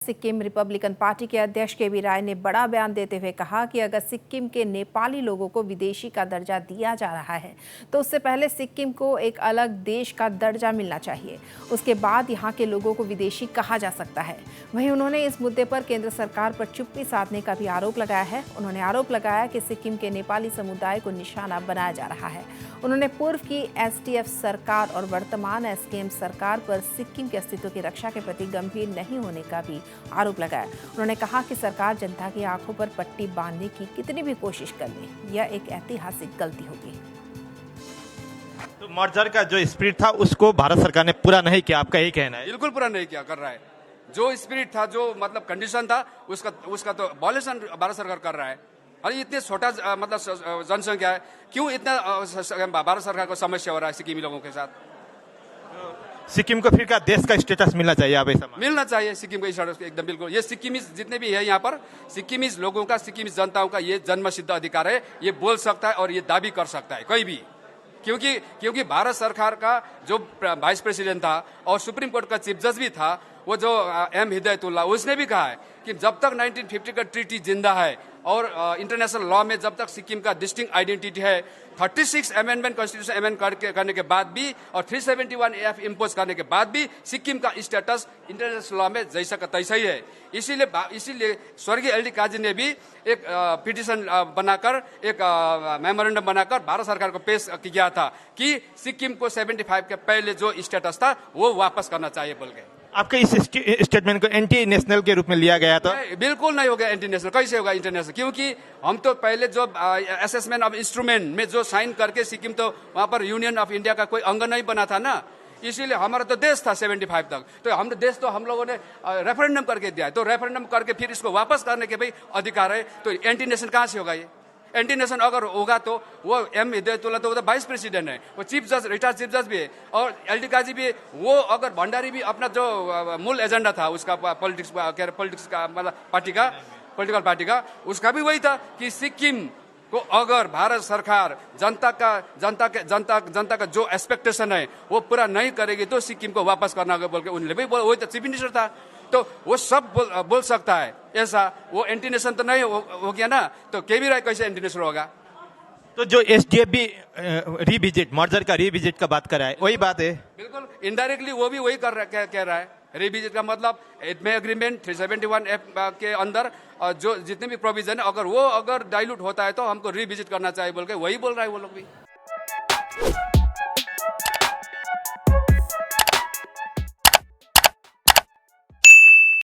Sikkim Republican party के अध्यक्ष केबी राय ने बड़ा बयान देते हुए कहा कि अगर सिक्किम के नेपाली लोगों को विदेशी का दर्जा दिया जा रहा है तो उससे पहले सिक्किम को एक अलग देश का दर्जा मिलना चाहिए, उसके बाद यहाँ के लोगों को विदेशी कहा जा सकता है। वहीं उन्होंने इस मुद्दे पर केंद्र सरकार पर चुप्पी साधने का भी आरोप लगाया है। उन्होंने आरोप लगाया कि सिक्किम के नेपाली समुदाय को निशाना बनाया जा रहा है। उन्होंने पूर्व की एसडीएफ सरकार और वर्तमान एसकेएम सरकार पर सिक्किम के अस्तित्व की रक्षा के प्रति गंभीर नहीं होने का भी आरोप लगाया। उन्होंने कहा कि सरकार जनता की आंखों पर पट्टी बांधने की कितनी भी कोशिश कर ले, यह एक ऐतिहासिक गलती होगी। तो मर्जर का जो स्पिरिट था उसको भारत सरकार ने पूरा नहीं किया, आपका यही कहना है? बिल्कुल पूरा नहीं किया, कर रहा है। जो स्पिरिट था, जो मतलब कंडीशन था, उसका तो वॉल्यूशन भारत सरकार कर रहा है। अरे इतने छोटा मतलब जनसंख्या है, क्यों इतना भारत सरकार को समस्या हो रहा है सिक्किमी लोगों के साथ? सिक्किम को फिर क्या देश का स्टेटस मिलना चाहिए? आप ऐसा मिलना चाहिए सिक्किम को स्टेटस, एकदम बिल्कुल। ये सिक्किमीज जितने भी है यहाँ पर, सिक्किमीज लोगों का, सिक्किमीज जनताओं का ये जन्मसिद्ध अधिकार है। ये बोल सकता है और ये दावी कर सकता है कोई भी, क्योंकि भारत सरकार का जो वाइस प्रेसिडेंट था और सुप्रीम कोर्ट का चीफ जज भी था, वो जो एम हिदायतुल्लाह, उसने भी कहा है कि जब तक 1950 का ट्रीटी जिंदा है और इंटरनेशनल लॉ में जब तक सिक्किम का डिस्टिंक्ट आइडेंटिटी है, 36 अमेंडमेंट कॉन्स्टिट्यूशन अमेंड करने के बाद भी और 371(f) इम्पोज करने के बाद भी सिक्किम का स्टेटस इंटरनेशनल लॉ में जैसा का तैसा ही है। इसीलिए स्वर्गीय एलडी काजी ने भी एक पिटिशन बनाकर, एक मेमोरेंडम बनाकर भारत सरकार को पेश किया था कि सिक्किम को 75 के पहले जो स्टेटस था वो वापस करना चाहिए बोल के। आपके इस स्टेटमेंट को एंटी नेशनल के रूप में लिया गया तो? बिल्कुल नहीं होगा एंटी नेशनल। कैसे होगा इंटरनेशनल? क्योंकि हम तो पहले जो असेसमेंट ऑफ इंस्ट्रूमेंट में जो साइन करके सिक्किम तो वहां पर यूनियन ऑफ इंडिया का कोई अंग नहीं बना था ना, इसीलिए हमारा तो देश था 75 तक। तो हम देश तो हम लोगों ने रेफरेंडम करके दिया है, तो रेफरेंडम करके फिर इसको वापस करने के भाई अधिकार है, तो एंटी नेशनल कहां से होगा? ये एंटी नेशनल अगर होगा तो वो एम हिदायतुल्लाह तो वो वाइस प्रेसिडेंट है, वो चीफ जज, रिटायर्ड चीफ जज भी है, और एलडी काजी भी। वो अगर भंडारी भी अपना जो मूल एजेंडा था उसका पॉलिटिक्स का मतलब पॉलिटिकल पार्टी का, उसका भी वही था कि सिक्किम को अगर भारत सरकार जनता का जो एक्सपेक्टेशन है वो पूरा नहीं करेगी तो सिक्किम को वापस करना होगा बोल के उन्होंने भी वही तो चीफ मिनिस्टर था, तो वो सब बोल सकता है ऐसा। वो एंटी नेशनल तो नहीं हो गया ना, तो केबी राय कैसे एंटी नेशनल होगा? तो जो एसडीएफ भी रिविजिट, मर्जर का रिविजिट का बात कर रहा है, वही बात है। बिल्कुल इनडायरेक्टली वो भी वही कह रहा है। रिविजिट का मतलब एडमे एग्रीमेंट 371(f) के अंदर जो जितने भी प्रोविजन है, अगर डाइल्यूट होता है तो हमको रिविजिट करना चाहिए बोल के वही बोल रहा है वो लोग भी।